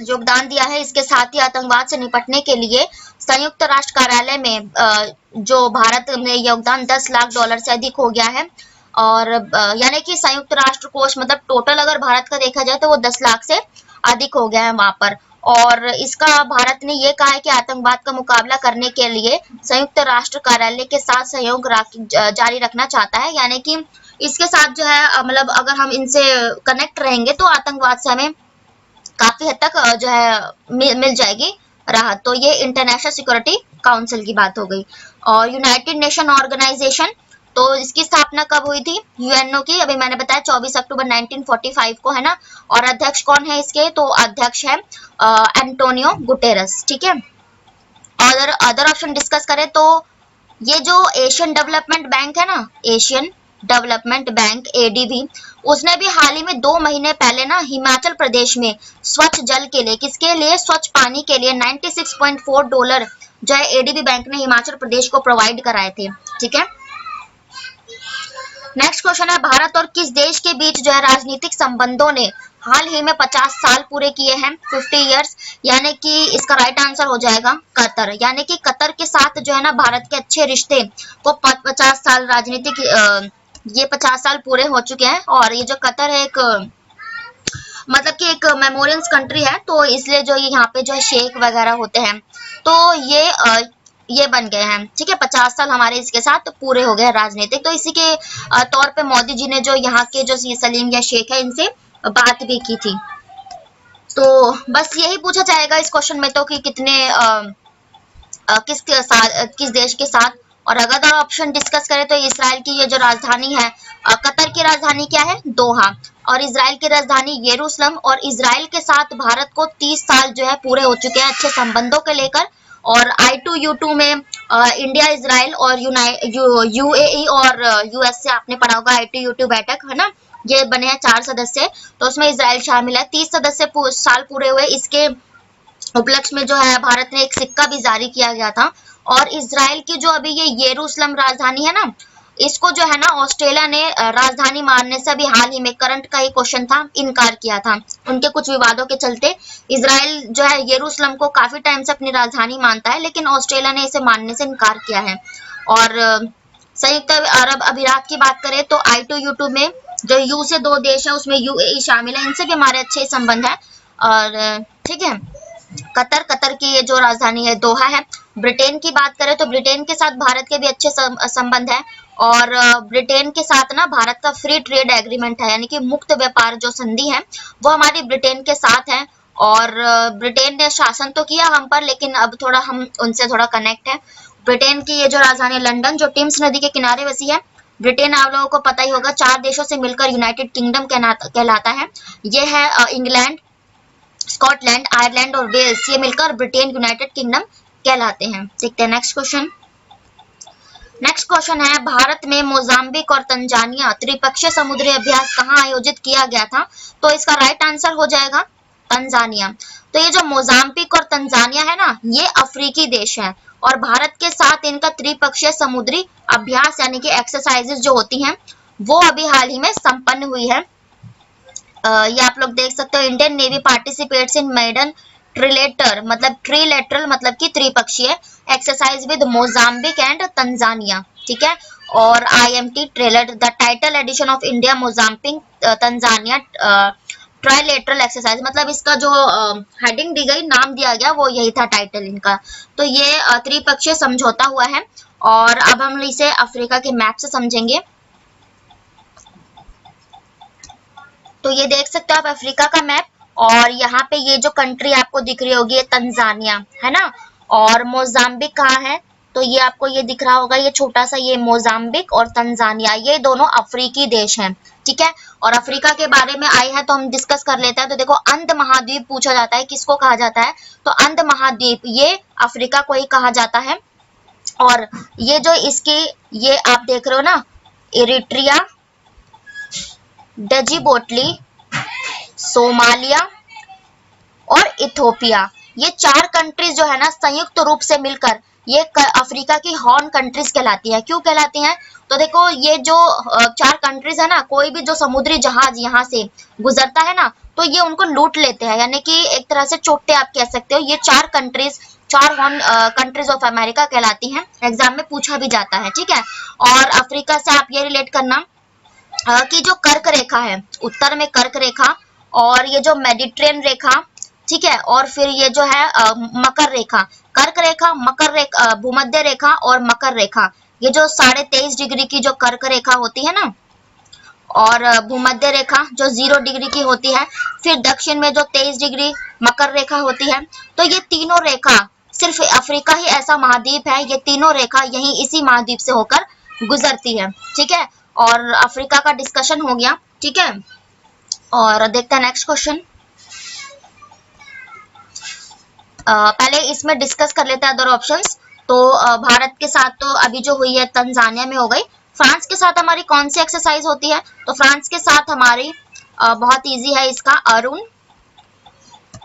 A: योगदान दिया है। इसके साथ ही आतंकवाद से निपटने के लिए संयुक्त राष्ट्र कार्यालय में जो भारत में योगदान 10 लाख डॉलर से अधिक हो गया है। और यानी कि संयुक्त राष्ट्र कोष मतलब टोटल अगर भारत का देखा जाए तो वो 10 लाख से अधिक हो गया है वहां पर। और इसका भारत ने ये कहा है कि आतंकवाद का मुकाबला करने के लिए संयुक्त राष्ट्र कार्यालय के साथ सहयोग जारी रखना चाहता है। यानी कि इसके साथ जो है मतलब अगर हम इनसे कनेक्ट रहेंगे तो आतंकवाद से हमें काफी हद तक जो है मिल जाएगी राहत। तो ये इंटरनेशनल सिक्योरिटी काउंसिल की बात हो गई। और यूनाइटेड नेशन ऑर्गेनाइजेशन, तो इसकी स्थापना कब हुई थी? यूएनओ की, अभी मैंने बताया 24 अक्टूबर 1945 को है ना। और अध्यक्ष कौन है इसके? तो अध्यक्ष है एंटोनियो गुटेरस, ठीक है। और अदर ऑप्शन डिस्कस करें तो ये जो एशियन डेवलपमेंट बैंक है ना, एशियन डेवलपमेंट बैंक एडीबी, उसने भी हाल ही में 2 महीने पहले ना हिमाचल प्रदेश में स्वच्छ जल के लिए, किसके लिए? स्वच्छ पानी के लिए $96.4 जो है एडीबी बैंक ने हिमाचल प्रदेश को प्रोवाइड कराए थे। ठीक है, नेक्स्ट क्वेश्चन है, भारत और किस देश के बीच जो है राजनीतिक संबंधों ने हाल ही में 50 साल पूरे किए हैं, 50 इयर्स, यानी कि इसका राइट आंसर हो जाएगा कतर। यानी कि कतर के साथ जो है ना भारत के अच्छे रिश्ते को 50 साल राजनीतिक ये 50 साल पूरे हो चुके हैं। और ये जो कतर है एक मतलब कि एक मेमोरियल्स कंट्री है, तो इसलिए जो यहाँ पे जो है शेख वगैरह होते हैं, तो ये बन गए हैं। ठीक है, 50 साल हमारे इसके साथ पूरे हो गए राजनीतिक। तो इसी के तौर पे मोदी जी ने जो यहाँ के जो सलीम या शेख है इनसे बात भी की थी। तो बस यही पूछा जाएगा इस क्वेश्चन में तो कि कितने किस देश के साथ। और अगर ऑप्शन डिस्कस करें तो इसराइल की ये जो राजधानी है, कतर की राजधानी क्या है, दोहा, और इसराइल की राजधानी यरूशलेम। और इसराइल के साथ भारत को 30 साल जो है पूरे हो चुके हैं अच्छे संबंधों के लेकर। और I2U2 में इंडिया, इसराइल और यूएई और यूएस से आपने पढ़ा होगा I2U2 बैठक, है ना, ये बने हैं 4 सदस्य, तो उसमें इसराइल शामिल है। 30 सदस्य साल पूरे हुए, इसके उपलक्ष्य में जो है भारत ने एक सिक्का भी जारी किया गया था। और इसराइल की जो अभी ये यरूशलेम राजधानी है ना, इसको जो है ना ऑस्ट्रेलिया ने राजधानी मानने से अभी हाल ही में, करंट का ही क्वेश्चन था, इनकार किया था। उनके कुछ विवादों के चलते इसराइल जो है यरूशलेम को काफी टाइम से अपनी राजधानी मानता है, लेकिन ऑस्ट्रेलिया ने इसे मानने से इनकार किया है। और संयुक्त अरब अमीरात की बात करें तो I2U2 में जो यू से 2 देश है उसमें यूएई शामिल है, इनसे भी हमारे अच्छे संबंध है। और ठीक है, कतर की ये जो राजधानी है दोहा है। ब्रिटेन की बात करें तो ब्रिटेन के साथ भारत के भी अच्छे संबंध है। और ब्रिटेन के साथ ना भारत का फ्री ट्रेड एग्रीमेंट है, यानी कि मुक्त व्यापार जो संधि है वो हमारी ब्रिटेन के साथ है। और ब्रिटेन ने शासन तो किया हम पर, लेकिन अब थोड़ा हम उनसे थोड़ा कनेक्ट है। ब्रिटेन की ये जो राजधानी लंदन, जो टेम्स नदी के किनारे बसी है। ब्रिटेन आप लोगों को पता ही होगा 4 देशों से मिलकर यूनाइटेड किंगडम कहलाता है। ये है इंग्लैंड, स्कॉटलैंड, आयरलैंड और वेल्स, ये मिलकर ब्रिटेन यूनाइटेड किंगडम कहलाते हैं। देखते हैं नेक्स्ट क्वेश्चन। नेक्स्ट क्वेश्चन है, भारत में मोजाम्बिक और तंजानिया त्रिपक्षीय समुद्री अभ्यास कहाँ आयोजित किया गया था? तो इसका राइट आंसर हो जाएगा तंजानिया। तो ये जो मोजाम्बिक और तंजानिया है ना, ये अफ्रीकी देश है और भारत के साथ इनका त्रिपक्षीय समुद्री अभ्यास यानी कि एक्सरसाइजेज जो होती हैं वो अभी हाल ही में संपन्न हुई है। ये आप लोग देख सकते हो, Indian navy participates in maiden trilateral मतलब ट्रिलेटरल मतलब कि त्रिपक्षीय exercise with Mozambique and Tanzania. ठीक है, और IMT trilateral, the title edition of India Mozambique Tanzania trilateral exercise, मतलब इसका जो हेडिंग दी गई, नाम दिया गया, वो यही था टाइटल इनका। तो ये त्रिपक्षीय समझौता हुआ है। और अब हम इसे अफ्रीका के मैप से समझेंगे। तो ये देख सकते हो आप अफ्रीका का मैप, और यहाँ पे ये जो कंट्री आपको दिख रही होगी ये तंजानिया है ना, और मोजाम्बिक कहाँ है, तो ये आपको ये दिख रहा होगा, ये छोटा सा, ये मोजाम्बिक और तंजानिया, ये दोनों अफ्रीकी देश हैं। ठीक है, और अफ्रीका के बारे में आई है तो हम डिस्कस कर लेते हैं। तो देखो, अंध महाद्वीप पूछा जाता है, किसको कहा जाता है, तो अंध महाद्वीप ये अफ्रीका को ही कहा जाता है। और ये जो इसकी ये आप देख रहे हो ना, इरिट्रिया, डजिबोटली, सोमालिया और इथोपिया, ये 4 कंट्रीज जो है ना संयुक्त रूप से मिलकर ये अफ्रीका की हॉर्न कंट्रीज कहलाती है। क्यों कहलाती हैं? तो देखो, ये जो 4 कंट्रीज है ना, कोई भी जो समुद्री जहाज यहाँ से गुजरता है ना, तो ये उनको लूट लेते हैं, यानी कि एक तरह से चोटे आप कह सकते हो। ये 4 countries, 4 horn countries of America कहलाती हैं। एग्जाम में पूछा भी जाता है। ठीक है, और अफ्रीका से आप ये रिलेट करना कि जो कर्क रेखा है, उत्तर में कर्क रेखा, और ये जो मेडिटेरियन रेखा, ठीक है, और फिर ये जो है मकर रेखा, कर्क रेखा, मकर रेखा, भूमध्य रेखा और मकर रेखा, ये जो 23.5 डिग्री की जो कर्क रेखा होती है ना, और भूमध्य रेखा जो 0 डिग्री की होती है, फिर दक्षिण में जो 23 डिग्री मकर रेखा होती है। तो ये तीनों रेखा, सिर्फ अफ्रीका ही ऐसा महाद्वीप है, ये तीनों रेखा यही इसी महाद्वीप से होकर गुजरती है। ठीक है, और अफ्रीका का डिस्कशन हो गया। ठीक है, और देखते हैं नेक्स्ट क्वेश्चन। पहले इसमें डिस्कस कर लेते हैं अदर ऑप्शंस। तो भारत के साथ तो अभी जो हुई है तंजानिया में हो गई। फ्रांस के साथ हमारी कौन सी एक्सरसाइज होती है? तो फ्रांस के साथ हमारी बहुत इजी है इसका, अरुण,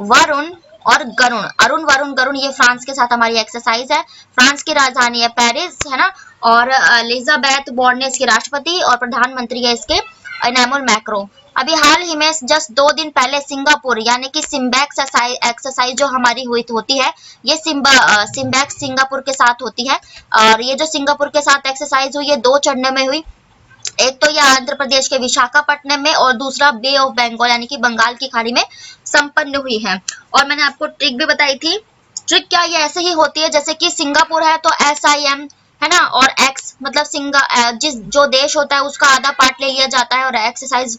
A: वरुण, और गरुण, अरुण वरुण गरुण, ये फ्रांस के साथ हमारी एक्सरसाइज है। फ्रांस की राजधानी है पेरिस, है ना। और एलिजाबेथ बोर्न ने इसकी राष्ट्रपति और प्रधानमंत्री है इसके इमैनुअल मैक्रो। अभी हाल ही में जस्ट 2 दिन पहले सिंगापुर यानी कि सिम्बैक्स एक्सरसाइज जो हमारी हुई होती है, ये सिम्बैक्स सिंगापुर के साथ होती है। और ये जो सिंगापुर के साथ एक्सरसाइज हुई, ये 2 चरणों में हुई। एक तो ये आंध्र प्रदेश के विशाखापट्टनम में और दूसरा बे ऑफ बंगाल यानी कि बंगाल की खाड़ी में संपन्न हुई है। और मैंने आपको ट्रिक भी बताई थी। ट्रिक क्या, ये ऐसे ही होती है जैसे कि सिंगापुर है तो SIM, है ना, और एक्स मतलब जिस जो देश होता है उसका आधा पार्ट ले लिया जाता है और एक्सरसाइज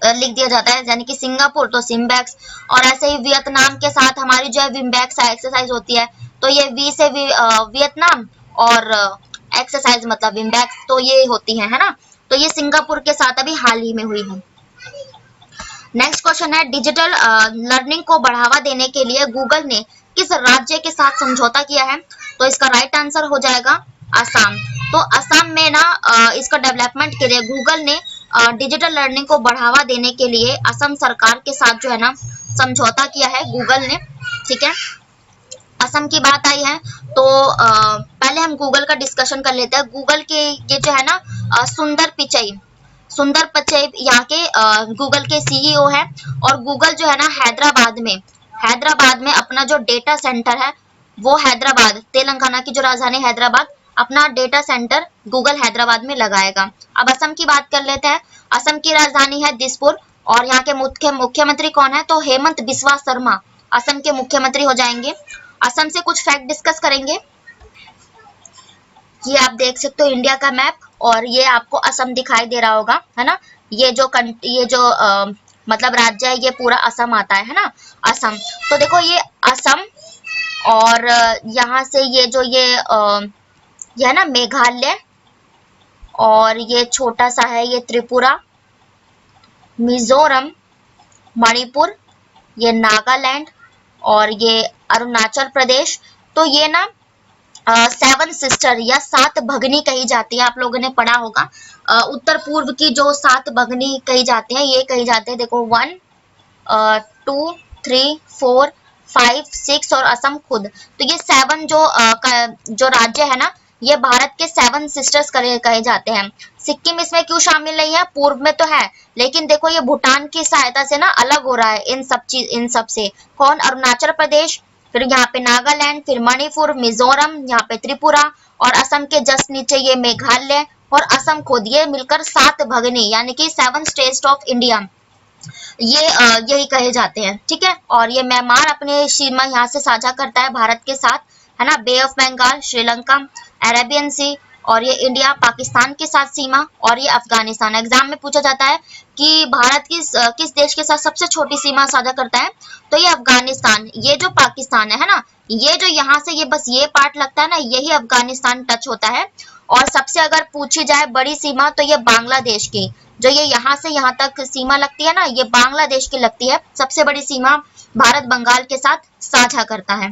A: लिख दिया जाता है, यानी कि सिंगापुर तो सिम्बैक्स। और ऐसे ही वियतनाम के साथ हमारी जो है विम्बैक्स एक्सरसाइज होती है, तो ये वी से वियतनाम और एक्सरसाइज मतलब विम्बैक्स, तो ये होती है ना। तो ये सिंगापुर के साथ अभी हाल ही में हुई है। नेक्स्ट क्वेश्चन है, डिजिटल लर्निंग को बढ़ावा देने के लिए गूगल ने किस राज्य के साथ समझौता किया है? तो इसका राइट आंसर हो जाएगा असम। तो असम में ना इसका डेवलपमेंट के लिए गूगल ने डिजिटल लर्निंग को बढ़ावा देने के लिए असम सरकार के साथ जो है ना समझौता किया है गूगल ने, ठीक है। असम की बात आई है तो पहले हम गूगल का डिस्कशन कर लेते हैं। गूगल के ये जो है ना सुंदर पिचई यहाँ के गूगल के CEO है। और गूगल जो है ना हैदराबाद में अपना जो डेटा सेंटर है वो हैदराबाद, तेलंगाना की जो राजधानी हैदराबाद, अपना डेटा सेंटर गूगल हैदराबाद में लगाएगा। अब असम की बात कर लेते हैं। असम की राजधानी है दिसपुर और यहाँ के मुख्यमंत्री कौन है? तो हेमंत बिस्वा शर्मा असम के मुख्यमंत्री हो जाएंगे। असम से कुछ फैक्ट डिस्कस करेंगे। ये आप देख सकते हो इंडिया का मैप और ये आपको असम दिखाई दे रहा होगा, है ना। ये जो मतलब राज्य है ये पूरा असम आता है ना, असम। तो देखो ये असम और यहाँ से ये है ना मेघालय, और ये छोटा सा है ये त्रिपुरा, मिजोरम, मणिपुर, ये नागालैंड और ये अरुणाचल प्रदेश। तो ये ना 7 सिस्टर या 7 भगनी कही जाती है, आप लोगों ने पढ़ा होगा। उत्तर पूर्व की जो 7 भगनी कही जाती हैं, ये कही जाते हैं देखो 1 2 3 4 5 6 और असम खुद। तो ये 7 जो राज्य है ना, ये भारत के 7 सिस्टर्स कहे जाते हैं। सिक्किम इसमें क्यों शामिल नहीं है? पूर्व में तो है, लेकिन देखो ये भूटान की सहायता से ना अलग हो रहा है इन सब से। कौन? अरुणाचल प्रदेश, फिर यहाँ पे नागालैंड, फिर मणिपुर, मिजोरम, यहाँ पे त्रिपुरा और असम के जस्ट नीचे ये मेघालय और असम खुद, ये मिलकर 7 भगनी यानी कि 7 स्टेट्स ऑफ इंडिया, ये यही कहे जाते हैं, ठीक है। और ये म्यांमार अपने सीमा यहाँ से साझा करता है भारत के साथ, है ना। बे ऑफ बंगाल, श्रीलंका, अरेबियन सी, और ये इंडिया पाकिस्तान के साथ सीमा, और ये अफगानिस्तान। एग्जाम में पूछा जाता है कि भारत किस देश के साथ सबसे छोटी सीमा साझा करता है? तो ये अफगानिस्तान। ये जो पाकिस्तान है ना, ये जो यहाँ से ये बस ये पार्ट लगता है ना, यही अफगानिस्तान टच होता है। और सबसे अगर पूछी जाए बड़ी सीमा तो ये बांग्लादेश की, जो ये यहाँ से यहाँ तक सीमा लगती है ना, ये बांग्लादेश की लगती है। सबसे बड़ी सीमा भारत बंगाल के साथ साझा करता है।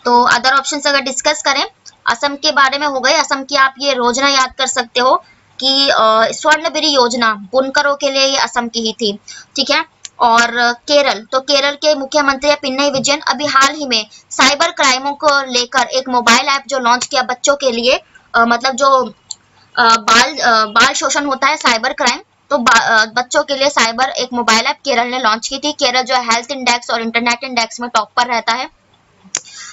A: तो अदर ऑप्शंस अगर डिस्कस करें, असम के बारे में हो गए। असम की आप ये योजना याद कर सकते हो कि स्वर्णगिरी योजना बुनकरों के लिए ये असम की ही थी, ठीक है। और केरल, तो केरल के मुख्यमंत्री है पिनई विजयन। अभी हाल ही में साइबर क्राइमों को लेकर एक मोबाइल ऐप जो लॉन्च किया बच्चों के लिए, मतलब जो बाल शोषण होता है, साइबर क्राइम, तो बच्चों के लिए साइबर एक मोबाइल ऐप केरल ने लॉन्च की थी। केरल जो हेल्थ इंडेक्स और इंटरनेट इंडेक्स में टॉप पर रहता है।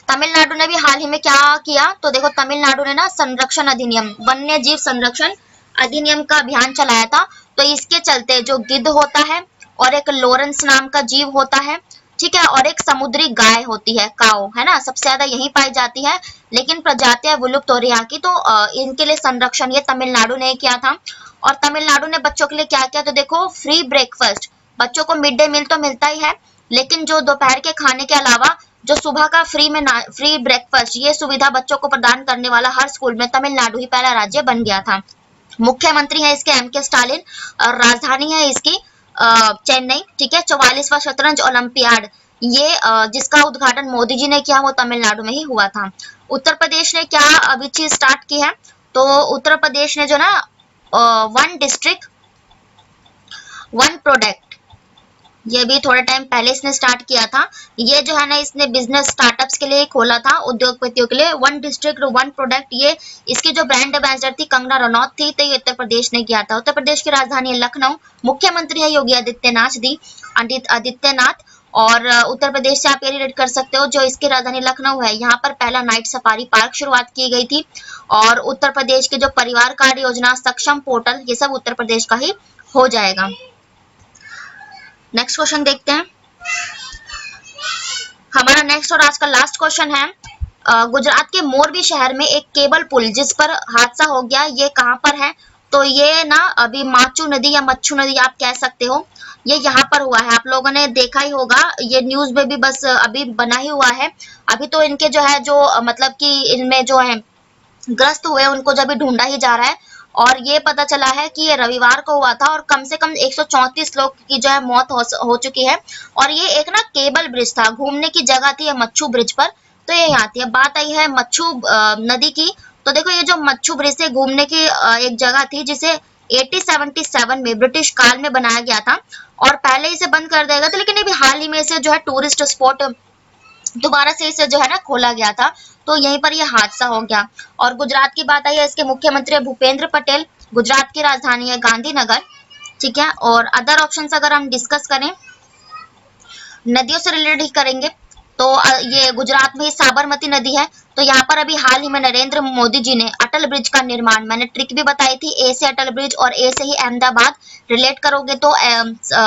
A: तमिलनाडु ने भी हाल ही में क्या किया? तो देखो तमिलनाडु ने ना संरक्षण अधिनियम, वन्य जीव संरक्षण अधिनियम का अभियान चलाया था। तो इसके चलते जो गिद्ध होता है और एक लॉरेंस नाम का जीव होता है, ठीक है, और एक समुद्री गाय होती है काऊ, है ना, सबसे ज्यादा यही पाई जाती है, लेकिन प्रजातियां विलुप्त हो रही है की। तो इनके लिए संरक्षण ये तमिलनाडु ने किया था। और तमिलनाडु ने बच्चों के लिए क्या किया? तो देखो फ्री ब्रेकफास्ट, बच्चों को मिड डे मील तो मिलता ही है, लेकिन जो दोपहर के खाने के अलावा जो सुबह का फ्री ब्रेकफास्ट, ये सुविधा बच्चों को प्रदान करने वाला हर स्कूल में तमिलनाडु ही पहला राज्य बन गया था। मुख्यमंत्री है इसके MK स्टालिन और राजधानी है इसकी चेन्नई, ठीक है। 44वां शतरंज ओलंपियाड, ये जिसका उद्घाटन मोदी जी ने किया वो तमिलनाडु में ही हुआ था। उत्तर प्रदेश ने क्या अभी चीज स्टार्ट की है? तो उत्तर प्रदेश ने जो ना 1 डिस्ट्रिक्ट 1 प्रोडक्ट, ये भी थोड़े टाइम पहले इसने स्टार्ट किया था। ये जो है ना, इसने बिजनेस स्टार्टअप्स के लिए खोला था, उद्योगपतियों के लिए। वन डिस्ट्रिक्ट वन प्रोडक्ट, ये इसकी जो ब्रांड एम्बेसडर थी कंगना रनौत थी, तो ये उत्तर प्रदेश ने किया था। उत्तर प्रदेश की राजधानी है लखनऊ। मुख्यमंत्री है योगी आदित्यनाथ। और उत्तर प्रदेश से आप ये रिलेट कर सकते हो, जो इसकी राजधानी लखनऊ है, यहाँ पर पहला नाइट सफारी पार्क शुरुआत की गई थी। और उत्तर प्रदेश के जो परिवार कार्य योजना, सक्षम पोर्टल, ये सब उत्तर प्रदेश का ही हो जाएगा। नेक्स्ट क्वेश्चन देखते हैं। हमारा नेक्स्ट और आज का लास्ट क्वेश्चन है, गुजरात के मोरबी शहर में एक केबल पुल जिस पर हादसा हो गया, ये कहाँ पर है? तो ये ना अभी माचू नदी या मच्छू नदी आप कह सकते हो, ये यहाँ पर हुआ है। आप लोगों ने देखा ही होगा, ये न्यूज में भी बस अभी बना ही हुआ है। अभी तो इनके जो है, जो मतलब कि इनमें जो है ग्रस्त हुए, उनको जब भी ढूंढा ही जा रहा है। और ये पता चला है कि ये रविवार को हुआ था और कम से कम 134 लोग की जो है मौत हो चुकी है। और ये एक ना केबल ब्रिज था, घूमने की जगह थी मच्छू ब्रिज पर। तो ये यहाँ थी। अब बात आई है मच्छू नदी की। तो देखो, ये जो मच्छू ब्रिज से घूमने की एक जगह थी, जिसे 1877 में ब्रिटिश काल में बनाया गया था। और पहले इसे बंद कर दिया गया था, लेकिन अभी हाल ही में इसे जो है टूरिस्ट स्पॉट दोबारा से इसे जो है ना खोला गया था। तो यहीं पर यह हादसा हो गया। और गुजरात की बात आई है, इसके मुख्यमंत्री भूपेंद्र पटेल। गुजरात की राजधानी है गांधीनगर। ठीक है। और अदर ऑप्शंस अगर हम डिस्कस करें, नदियों से रिलेटेड ही करेंगे। तो ये गुजरात में साबरमती नदी है। तो यहाँ पर अभी हाल ही में नरेंद्र मोदी जी ने अटल ब्रिज का निर्माण, मैंने ट्रिक भी बताई थी, ए से अटल ब्रिज और ए से ही अहमदाबाद, रिलेट करोगे तो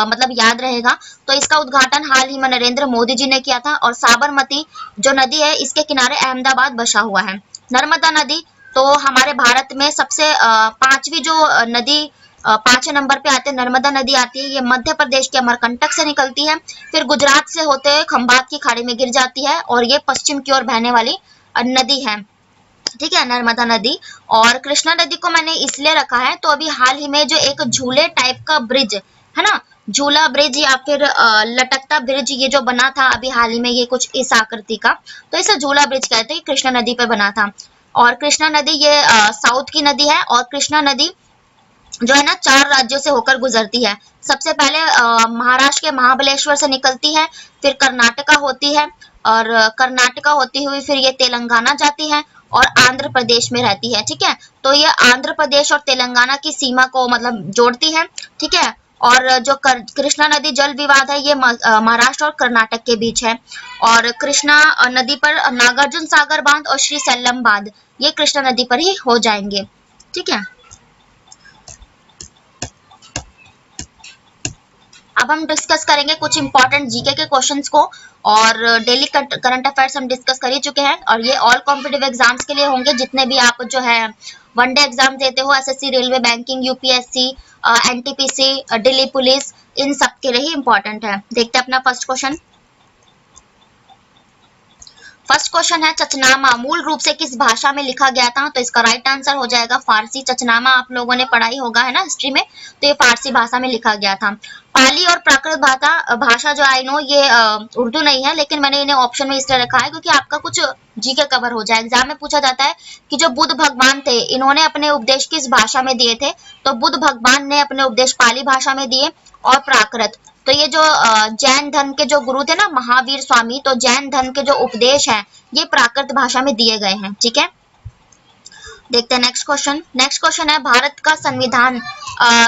A: मतलब याद रहेगा। तो इसका उद्घाटन हाल ही में नरेंद्र मोदी जी ने किया था। और साबरमती जो नदी है, इसके किनारे अहमदाबाद बसा हुआ है। नर्मदा नदी तो हमारे भारत में सबसे पांचवी जो नदी, 5वें नंबर पे आते हैं, नर्मदा नदी आती है। ये मध्य प्रदेश के अमरकंटक से निकलती है, फिर गुजरात से होते हुए खंभात की खाड़ी में गिर जाती है, और ये पश्चिम की ओर बहने वाली नदी है। ठीक है, नर्मदा नदी। और कृष्णा नदी को मैंने इसलिए रखा है, तो अभी हाल ही में जो एक झूले टाइप का ब्रिज है ना, झूला ब्रिज या फिर लटकता ब्रिज, ये जो बना था अभी हाल ही में, ये कुछ इस आकृति का, तो इसे झूला ब्रिज कहते हैं। कृष्णा नदी पर बना था। और कृष्णा नदी ये साउथ की नदी है। और कृष्णा नदी जो है ना, 4 राज्यों से होकर गुजरती है। सबसे पहले महाराष्ट्र के महाबलेश्वर से निकलती है, फिर कर्नाटका होती है, और कर्नाटका होती हुई फिर ये तेलंगाना जाती है और आंध्र प्रदेश में रहती है। ठीक है। तो ये आंध्र प्रदेश और तेलंगाना की सीमा को मतलब जोड़ती है। ठीक है। और जो कृष्णा नदी जल विवाद है, ये महाराष्ट्र और कर्नाटक के बीच है। और कृष्णा नदी पर नागार्जुन सागर बांध और श्री सेल्लम बांध, ये कृष्णा नदी पर ही हो जाएंगे। ठीक है। अब हम डिस्कस करेंगे कुछ इंपॉर्टेंट जीके के क्वेश्चंस को। और डेली करंट अफेयर्स हम डिस्कस कर ही चुके हैं, और ये ऑल कॉम्पिटिटिव एग्जाम्स के लिए होंगे, जितने भी आप जो है वनडे एग्जाम देते हो, SSC, railway, banking, UPSC, NTPC, Delhi police, इन सब के लिए ही इंपॉर्टेंट है। देखते हैं अपना फर्स्ट क्वेश्चन। फर्स्ट क्वेश्चन है, चचनामा मूल रूप से किस भाषा में लिखा गया था? तो इसका राइट आंसर हो जाएगा फारसी। चचनामा आप लोगों ने पढ़ा ही होगा, है ना, हिस्ट्री में। तो ये फारसी भाषा में लिखा गया था। पाली और प्राकृत भाषा जो आई नो, ये उर्दू नहीं है, लेकिन मैंने इन्हें ऑप्शन में इसलिए रखा है क्योंकि आपका कुछ जीके कवर हो जाए। एग्जाम में पूछा जाता है कि जो बुद्ध भगवान थे, इन्होंने अपने उपदेश किस भाषा में दिए थे? तो बुद्ध भगवान ने अपने उपदेश पाली भाषा में दिए और प्राकृत। तो ये जो जैन धर्म के जो गुरु थे ना, महावीर स्वामी, तो जैन धर्म के जो उपदेश हैं, ये प्राकृत भाषा में दिए गए हैं। ठीक है। देखते हैं नेक्स्ट क्वेश्चन। नेक्स्ट क्वेश्चन है, भारत का संविधान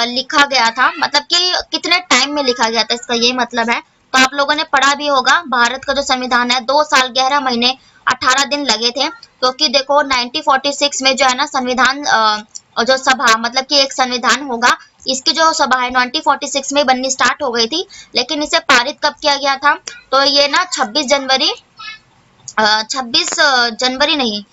A: लिखा गया था, मतलब कि कितने टाइम में लिखा गया था, इसका ये मतलब है। तो आप लोगों ने पढ़ा भी होगा, भारत का जो संविधान है, 2 साल 11 महीने 18 दिन लगे थे। क्योंकि देखो 1946 में जो है ना संविधान, जो सभा, मतलब कि एक संविधान होगा, इसकी जो सभा है 1946 में बननी स्टार्ट हो गई थी। लेकिन इसे पारित कब किया गया था? तो ये ना 26 जनवरी, 26 जनवरी नहीं,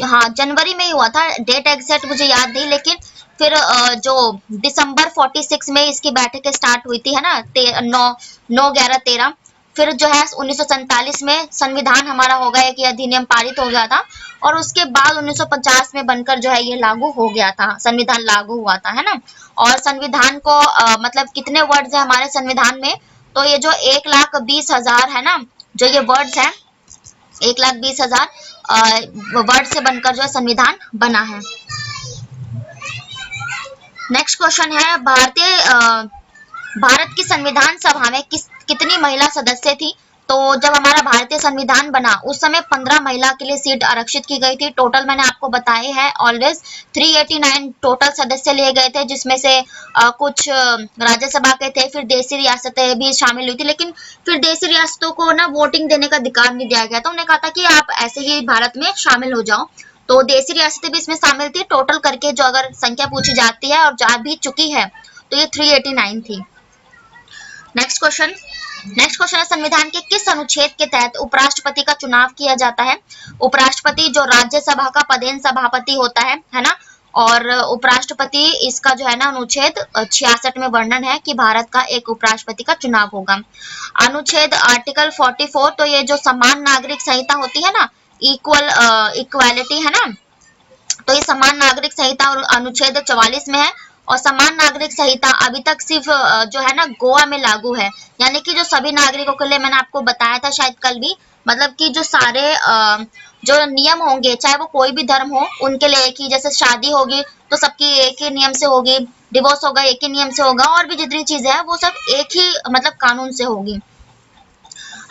A: हाँ जनवरी में ही हुआ था। डेट एग्जैक्ट मुझे याद नहीं, लेकिन फिर जो दिसंबर 46 में इसकी बैठकें स्टार्ट हुई थी, है ना, 9/11/13। फिर जो है 1947 में संविधान हमारा हो गया, एक अधिनियम पारित हो गया था। और उसके बाद 1950 में बनकर जो है ये लागू हो गया था, संविधान लागू हुआ था, है ना। और संविधान को मतलब कितने वर्ड्स है हमारे संविधान में? तो ये जो 1,20,000 है ना, जो ये वर्ड्स है, 1,20,000 वर्ड से बनकर जो है संविधान बना है। नेक्स्ट क्वेश्चन है, भारत की संविधान सभा में कितनी महिला सदस्य थी? तो जब हमारा भारतीय संविधान बना उस समय 15 महिला के लिए सीट आरक्षित की गई थी। टोटल मैंने आपको बताए हैं ऑलवेज 389 टोटल सदस्य लिए गए थे, जिसमें से कुछ राज्यसभा के थे, फिर देशी रियासतें भी शामिल हुई थी, लेकिन फिर देशी रियासतों को ना वोटिंग देने का अधिकार नहीं दिया गया, तो उन्होंने कहा था कि आप ऐसे ही भारत में शामिल हो जाओ। तो देशी रियासतें भी इसमें शामिल थी। टोटल करके जो अगर संख्या पूछी जाती है और जा भी चुकी है तो ये 389 थी। नेक्स्ट क्वेश्चन है, संविधान के किस अनुच्छेद के तहत उपराष्ट्रपति का चुनाव किया जाता है? उपराष्ट्रपति जो राज्यसभा का पदेन सभापति होता है ना, और उपराष्ट्रपति इसका जो है ना अनुच्छेद 66 में वर्णन है कि भारत का एक उपराष्ट्रपति का चुनाव होगा। अनुच्छेद आर्टिकल 44, तो ये जो समान नागरिक संहिता होती है ना, इक्वालिटी है ना, तो ये समान नागरिक संहिता और अनुच्छेद 44 में है। और समान नागरिक संहिता अभी तक सिर्फ जो है ना गोवा में लागू है, यानी कि जो सभी नागरिकों के लिए, मैंने आपको बताया था शायद कल भी, मतलब कि जो सारे जो नियम होंगे चाहे वो कोई भी धर्म हो उनके लिए एक ही, जैसे शादी होगी तो सबकी एक ही नियम से होगी, डिवोर्स होगा एक ही नियम से होगा, और भी जितनी चीजें हैं वो सब एक ही मतलब कानून से होगी।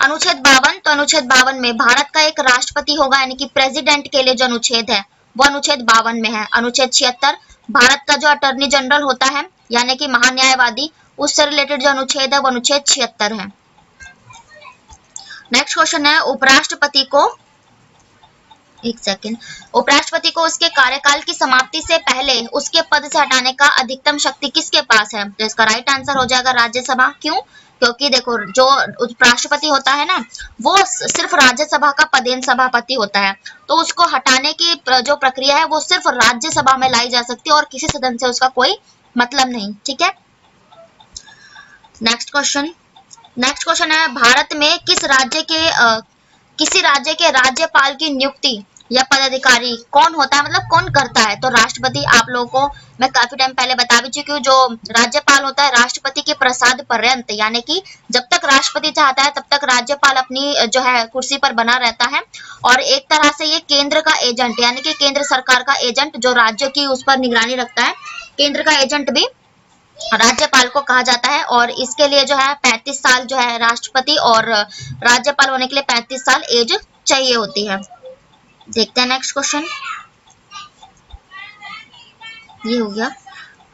A: अनुच्छेद 52, तो अनुच्छेद 52 में भारत का एक राष्ट्रपति होगा, यानी कि प्रेसिडेंट के लिए जो अनुच्छेद है वो अनुच्छेद 52 में है। अनुच्छेद 76, भारत का जो अटॉर्नी जनरल होता है यानी कि महान्यायवादी, उससे रिलेटेड जो अनुच्छेद है वो अनुच्छेद 76 है। नेक्स्ट क्वेश्चन है, उपराष्ट्रपति को उसके कार्यकाल की समाप्ति से पहले उसके पद से हटाने का अधिकतम शक्ति किसके पास है? तो इसका राइट आंसर हो जाएगा राज्यसभा। क्यों? क्योंकि देखो जो उपराष्ट्रपति होता है ना वो सिर्फ राज्यसभा का पदेन सभापति होता है, तो उसको हटाने की जो प्रक्रिया है वो सिर्फ राज्यसभा में लाई जा सकती है और किसी सदन से उसका कोई मतलब नहीं। ठीक है, नेक्स्ट क्वेश्चन है, भारत में किसी राज्य के राज्यपाल की नियुक्ति या पदाधिकारी कौन होता है, मतलब कौन करता है? तो राष्ट्रपति। आप लोगों को मैं काफी टाइम पहले बता भी चुकी हूँ, जो राज्यपाल होता है राष्ट्रपति के प्रसाद पर्यंत, यानी कि जब तक राष्ट्रपति चाहता है तब तक राज्यपाल अपनी जो है कुर्सी पर बना रहता है। और एक तरह से ये केंद्र का एजेंट, यानी कि केंद्र सरकार का एजेंट, जो राज्य की उस पर निगरानी रखता है, केंद्र का एजेंट भी राज्यपाल को कहा जाता है। और इसके लिए जो है 35 साल जो है राष्ट्रपति और राज्यपाल होने के लिए 35 साल एज चाहिए होती है। देखते हैं नेक्स्ट क्वेश्चन, ये हो गया।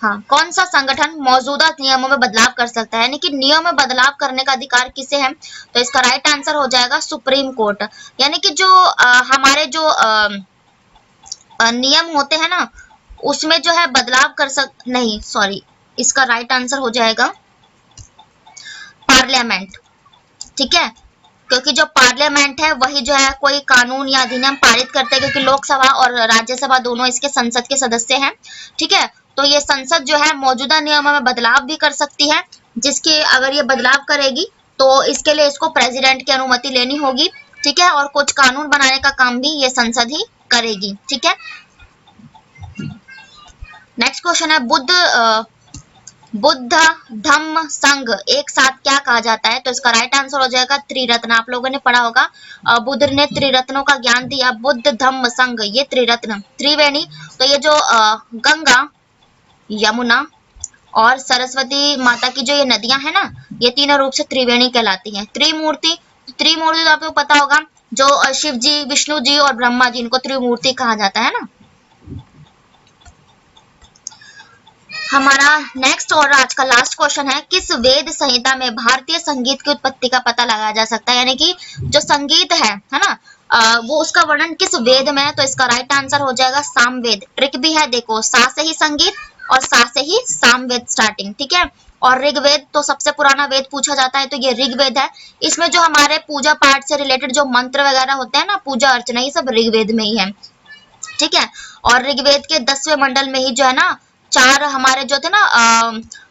A: हाँ, कौन सा संगठन मौजूदा नियमों में बदलाव कर सकता है, यानी कि नियम में बदलाव करने का अधिकार किसे है? तो इसका राइट आंसर हो जाएगा सुप्रीम कोर्ट। यानी कि जो हमारे जो नियम होते हैं ना उसमें जो है बदलाव नहीं, सॉरी, इसका राइट आंसर हो जाएगा पार्लियामेंट। ठीक है, क्योंकि जो पार्लियामेंट है वही जो है कोई कानून या अधिनियम पारित करते हैं, क्योंकि लोकसभा और राज्यसभा दोनों इसके संसद के सदस्य हैं। ठीक है, तो ये संसद जो है मौजूदा नियमों में बदलाव भी कर सकती है, जिसके अगर ये बदलाव करेगी तो इसके लिए इसको प्रेसिडेंट की अनुमति लेनी होगी। ठीक है, और कुछ कानून बनाने का काम भी ये संसद ही करेगी। ठीक है, नेक्स्ट क्वेश्चन है, बुद्ध धम्म संघ एक साथ क्या कहा जाता है? तो इसका राइट आंसर हो जाएगा त्रिरत्न। आप लोगों ने पढ़ा होगा, बुद्ध ने त्रिरत्नों का ज्ञान दिया। बुद्ध धम्म संघ, ये त्रिरत्न, त्रिवेणी, तो ये जो गंगा, यमुना और सरस्वती माता की जो ये नदियां हैं ना, ये तीनों रूप से त्रिवेणी कहलाती हैं। त्रिमूर्ति तो आपको पता होगा, जो शिव जी, विष्णु जी और ब्रह्मा जी, इनको त्रिमूर्ति कहा जाता है ना। हमारा नेक्स्ट और आज का लास्ट क्वेश्चन है, किस वेद संहिता में भारतीय संगीत की उत्पत्ति का पता लगाया जा सकता है? यानी कि जो संगीत है ना, वो उसका वर्णन किस वेद में है? तो इसका राइट आंसर हो जाएगा सामवेद। ट्रिक भी है, देखो, सा से ही संगीत और सा से ही सामवेद स्टार्टिंग। ठीक है, और ऋग्वेद तो सबसे पुराना वेद पूछा जाता है, तो ये ऋग्वेद है। इसमें जो हमारे पूजा पाठ से रिलेटेड जो मंत्र वगैरह होते हैं ना, पूजा अर्चना, ये सब ऋग्वेद में ही है। ठीक है, और ऋग्वेद के 10वें मंडल में ही जो है ना चार हमारे जो थे ना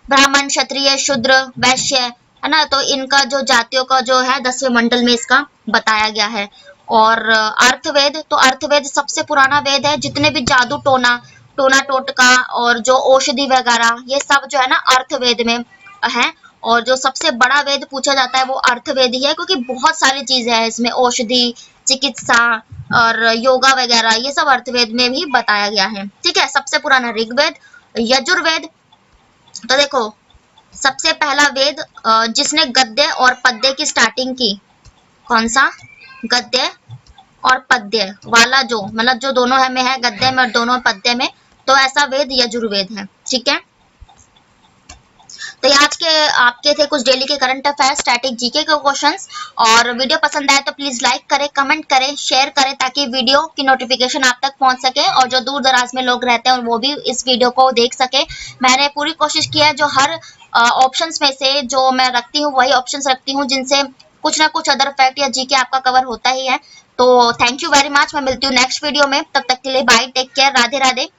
A: ब्राह्मण, क्षत्रिय, शूद्र, वैश्य, है ना, तो इनका जो जातियों का जो है 10वें मंडल में इसका बताया गया है। और अर्थवेद, तो अर्थवेद सबसे पुराना वेद है। जितने भी जादू टोना टोटका और जो औषधि वगैरह, ये सब जो है ना अर्थवेद में है। और जो सबसे बड़ा वेद पूछा जाता है वो अर्थवेद ही है, क्योंकि बहुत सारी चीजें हैं इसमें, औषधि, चिकित्सा और योगा वगैरह, ये सब अर्थवेद में भी बताया गया है। ठीक है, सबसे पुराना ऋग्वेद। यजुर्वेद, तो देखो सबसे पहला वेद जिसने गद्य और पद्य की स्टार्टिंग की, कौन सा? गद्य और पद्य वाला, जो मतलब जो दोनों है में है, गद्य में और दोनों पद्य में, तो ऐसा वेद यजुर्वेद है। ठीक है, तो ये आज के आपके थे कुछ डेली के करंट अफेयर, स्टैटिक जीके के क्वेश्चंस। और वीडियो पसंद आए तो प्लीज लाइक करें, कमेंट करें, शेयर करें, ताकि वीडियो की नोटिफिकेशन आप तक पहुंच सके और जो दूर दराज में लोग रहते हैं वो भी इस वीडियो को देख सके। मैंने पूरी कोशिश की है जो हर ऑप्शंस में से जो मैं रखती हूँ वही ऑप्शंस रखती हूँ जिनसे कुछ ना कुछ अदर फैक्ट या जीके आपका कवर होता ही है। तो थैंक यू वेरी मच, मैं मिलती हूँ नेक्स्ट वीडियो में, तब तक के लिए bye, take care, Radhe Radhe.